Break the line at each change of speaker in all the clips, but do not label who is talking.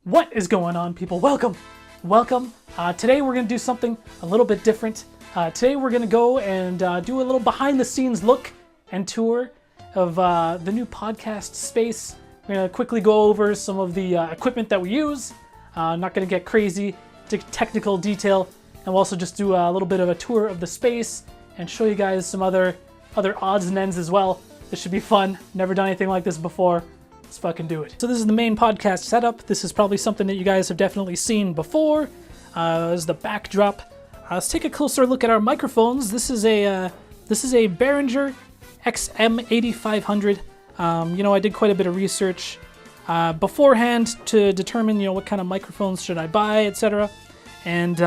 What is going on, people? Welcome. Today we're going to do something a little bit different. Today we're going to go and do a little behind the scenes look and tour of the new podcast space. We're going to quickly go over some of the equipment that we use. Not going to get crazy to technical detail. And we'll also just do a little bit of a tour of the space and show you guys some other odds and ends as well. This should be fun. Never done anything like this before. Let's fucking do it. So this is the main podcast setup. This is probably something that you guys have definitely seen before. This is the backdrop. Let's take a closer look at our microphones. This is a Behringer XM8500. I did quite a bit of research beforehand to determine, what kind of microphones should I buy, etc. And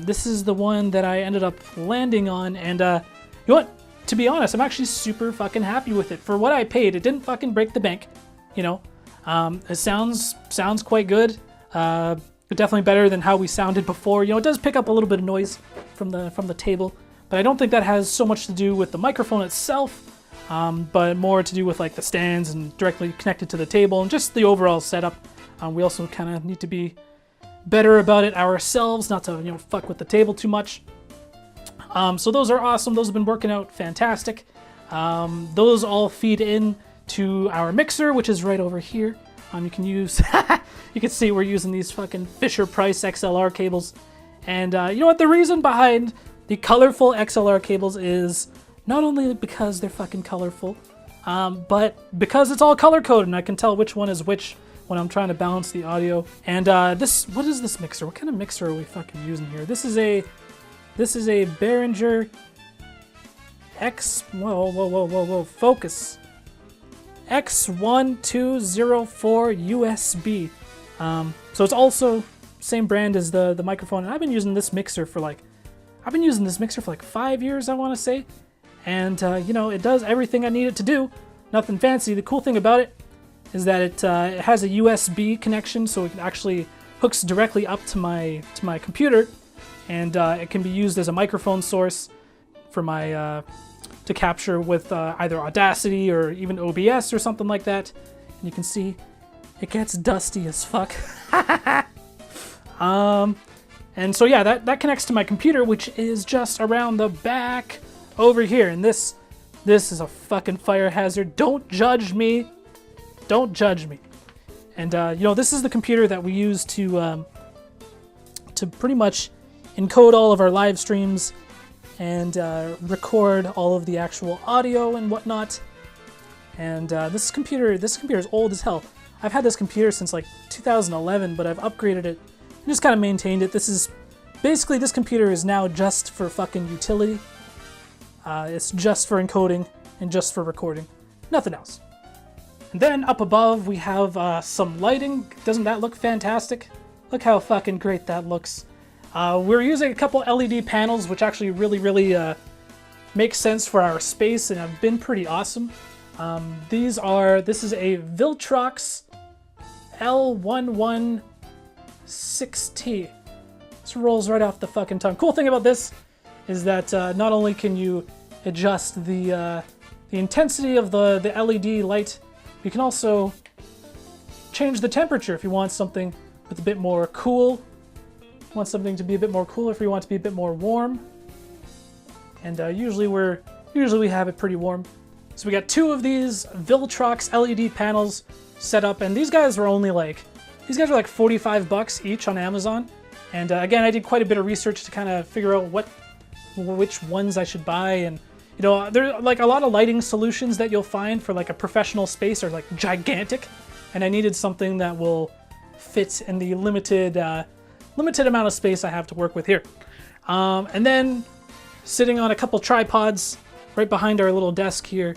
this is the one that I ended up landing on. And you know what? To be honest, I'm actually super fucking happy with it. For what I paid, it didn't fucking break the bank. It sounds quite good. But definitely better than how we sounded before. It does pick up a little bit of noise from the table, but I don't think that has so much to do with the microphone itself, but more to do with like the stands and directly connected to the table and just the overall setup. We also kind of need to be better about it ourselves, not to fuck with the table too much. So those are awesome. Those have been working out fantastic. Those all feed in to our mixer, which is right over here. You can use, you can see we're using these fucking Fisher-Price XLR cables. And you know what? The reason behind the colorful XLR cables is not only because they're fucking colorful, but because it's all color-coded and I can tell which one is which when I'm trying to balance the audio. And what is this mixer? What kind of mixer are we fucking using here? This is a Behringer focus. X1204 USB. So it's also same brand as the microphone. And I've been using this mixer for like 5 years, I want to say. And it does everything I need it to do. Nothing fancy. The cool thing about it is that it has a USB connection, so it actually hooks directly up to my computer, and it can be used as a microphone source for my to capture with either Audacity or even OBS or something like that. And you can see it gets dusty as fuck. And so yeah, that connects to my computer, which is just around the back over here. And this is a fucking fire hazard. Don't judge me. Don't judge me. And this is the computer that we use to pretty much encode all of our live streams and record all of the actual audio and whatnot. And this computer is old as hell. I've had this computer since like 2011, but I've upgraded it and just kind of maintained it. This computer is now just for fucking utility. It's just for encoding and just for recording. Nothing else. And then up above we have some lighting. Doesn't that look fantastic? Look how fucking great that looks. We're using a couple LED panels, which actually really makes sense for our space and have been pretty awesome. This is a Viltrox L116T. This rolls right off the fucking tongue. Cool thing about this is that not only can you adjust the intensity of the LED light, you can also change the temperature if you want something with a bit more cool. Want something to be a bit more cool, if we want to be a bit more warm. And usually we have it pretty warm. So we got two of these Viltrox LED panels set up, and these guys are like $45 each on Amazon. And again, I did quite a bit of research to kind of figure out which ones I should buy. And there's like a lot of lighting solutions that you'll find for like a professional space are like gigantic, and I needed something that will fit in the limited amount of space I have to work with here. And then sitting on a couple tripods right behind our little desk here,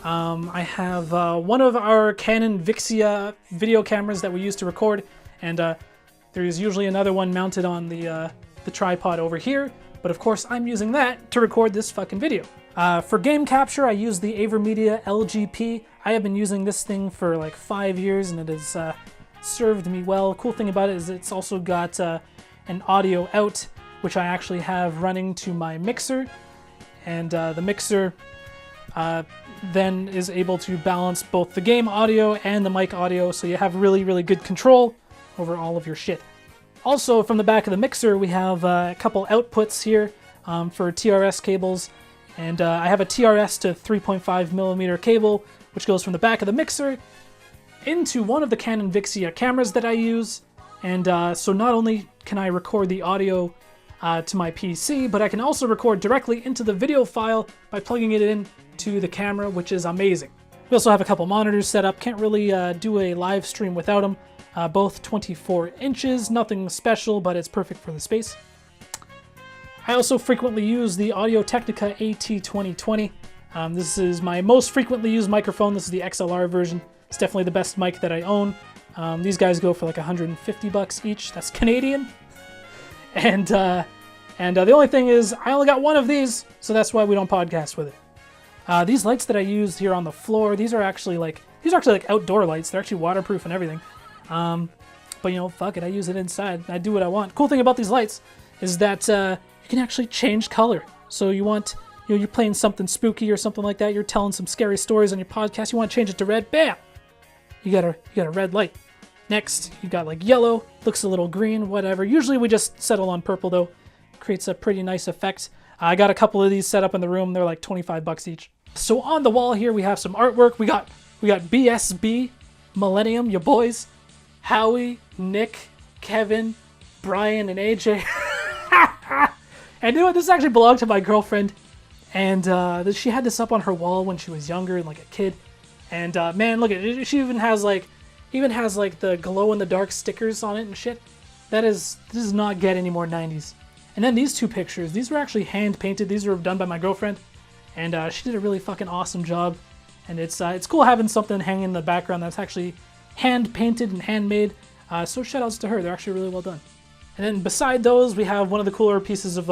I have one of our Canon Vixia video cameras that we use to record, and there's usually another one mounted on the tripod over here, but of course I'm using that to record this fucking video. For game capture, I use the AverMedia LGP. I have been using this thing for like 5 years, and it has served me well. Cool thing about it is it's also got an audio out, which I actually have running to my mixer, and the mixer then is able to balance both the game audio and the mic audio, so you have really good control over all of your shit. Also, from the back of the mixer, we have a couple outputs here for TRS cables. And I have a TRS to 3.5 millimeter cable, which goes from the back of the mixer into one of the Canon Vixia cameras that I use. And so not only can I record the audio to my PC, but I can also record directly into the video file by plugging it in to the camera, which is amazing. We also have a couple monitors set up. Can't really do a live stream without them. Both 24 inches, nothing special, but it's perfect for the space. I also frequently use the Audio-Technica AT2020. This is my most frequently used microphone. This is the XLR version. It's definitely the best mic that I own. These guys go for like $150 each. That's Canadian. And the only thing is, I only got one of these, so that's why we don't podcast with it. These lights that I used here on the floor, these are actually like outdoor lights. They're actually waterproof and everything. But you know, fuck it, I use it inside. I do what I want. Cool thing about these lights is that you can actually change color. So you want, you're playing something spooky or something like that. You're telling some scary stories on your podcast. You want to change it to red. Bam! You got a red light. Next, you got like yellow. Looks a little green. Whatever. Usually we just settle on purple though. Creates a pretty nice effect. I got a couple of these set up in the room. They're like $25 each. So on the wall here we have some artwork. We got BSB, Millennium, your boys, Howie, Nick, Kevin, Brian, and AJ. And you know what? This actually belonged to my girlfriend, and she had this up on her wall when she was younger and like a kid. And man, look at it. She even has like the glow in the dark stickers on it and shit. This does not get any more 90s. And then these two pictures, these were actually hand painted. These were done by my girlfriend, and she did a really fucking awesome job. And it's cool having something hanging in the background that's actually hand painted and handmade. So shout outs to her. They're actually really well done. And then beside those, we have one of the cooler pieces of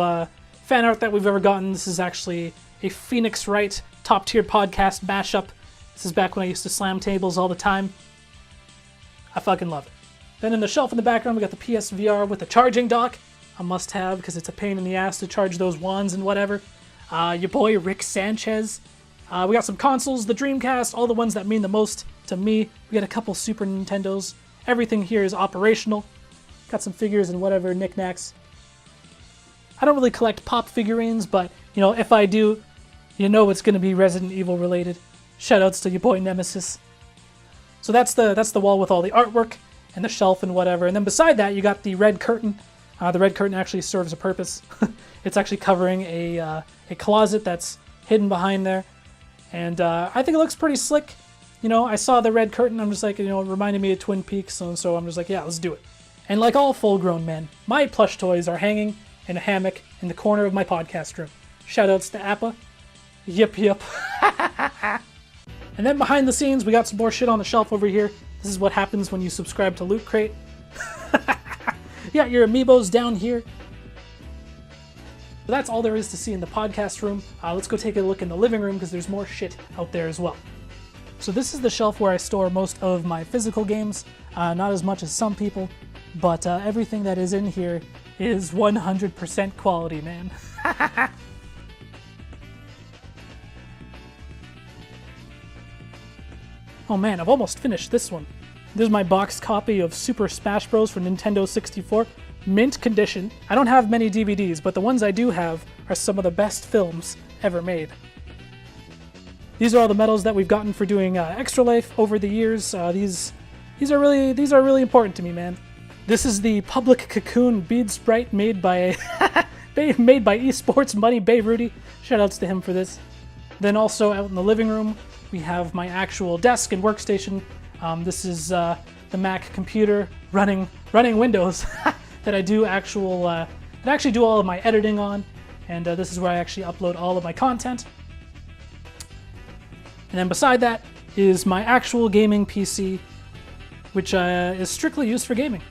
fan art that we've ever gotten. This is actually a Phoenix Wright top tier podcast mashup. This is back when I used to slam tables all the time. I fucking love it. Then in the shelf in the background, we got the PSVR with the charging dock. A must have because it's a pain in the ass to charge those wands and whatever. Your boy Rick Sanchez. We got some consoles, the Dreamcast, all the ones that mean the most to me. We got a couple Super Nintendos. Everything here is operational. Got some figures and whatever knickknacks. I don't really collect pop figurines, but you know, if I do, you know it's gonna be Resident Evil related. Shoutouts to your boy Nemesis. So that's the wall with all the artwork and the shelf and whatever. And then beside that, you got the red curtain. The red curtain actually serves a purpose. It's actually covering a closet that's hidden behind there, and I think it looks pretty slick. You know, I saw the red curtain. I'm just like, you know, it reminded me of Twin Peaks, and so I'm just like, yeah, let's do it. And like all full-grown men, my plush toys are hanging in a hammock in the corner of my podcast room. Shoutouts to Appa. Yep. And then behind the scenes, we got some more shit on the shelf over here. This is what happens when you subscribe to Loot Crate. Yeah, your amiibos down here. But that's all there is to see in the podcast room. Let's go take a look in the living room because there's more shit out there as well. So this is the shelf where I store most of my physical games. Not as much as some people, but everything that is in here is 100% quality, man. Oh man, I've almost finished this one. This is my boxed copy of Super Smash Bros. For Nintendo 64. Mint condition. I don't have many DVDs, but the ones I do have are some of the best films ever made. These are all the medals that we've gotten for doing Extra Life over the years. These are really important to me, man. This is the Public Cocoon bead sprite made by Esports Money Bay Rudy. Shoutouts to him for this. Then also out in the living room, we have my actual desk and workstation. This is the Mac computer running Windows that I do actually do all of my editing on, and this is where I actually upload all of my content. And then beside that is my actual gaming PC, which is strictly used for gaming.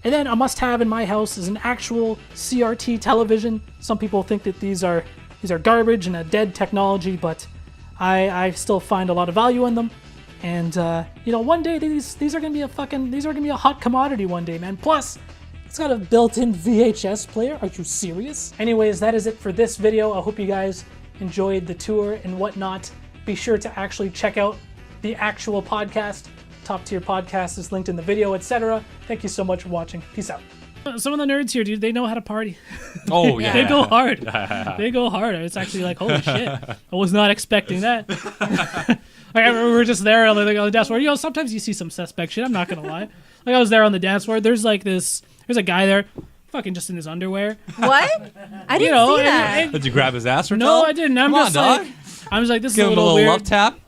And then a must-have in my house is an actual CRT television. Some people think that these are garbage and a dead technology, but I still find a lot of value in them. And you know, one day these are gonna be a hot commodity one day, man. Plus, it's got a built-in VHS player. Are you serious? Anyways, that is it for this video. I hope you guys enjoyed the tour and whatnot. Be sure to actually check out the actual podcast, top tier podcast is linked in the video, etc. Thank you so much for watching. Peace out. Some of the nerds here, dude, they know how to party.
Oh, yeah.
They go hard. They go hard. It's actually like, holy shit. I was not expecting that. I remember we were just there on the dance floor. You know, sometimes you see some suspect shit. I'm not going to lie. Like, I was there on the dance floor. There's a guy there, fucking just in his underwear.
What? I didn't see that.
Did you grab his ass or
No, I didn't. I'm just like, this
Give
is a
him a
little
little
weird.
love tap.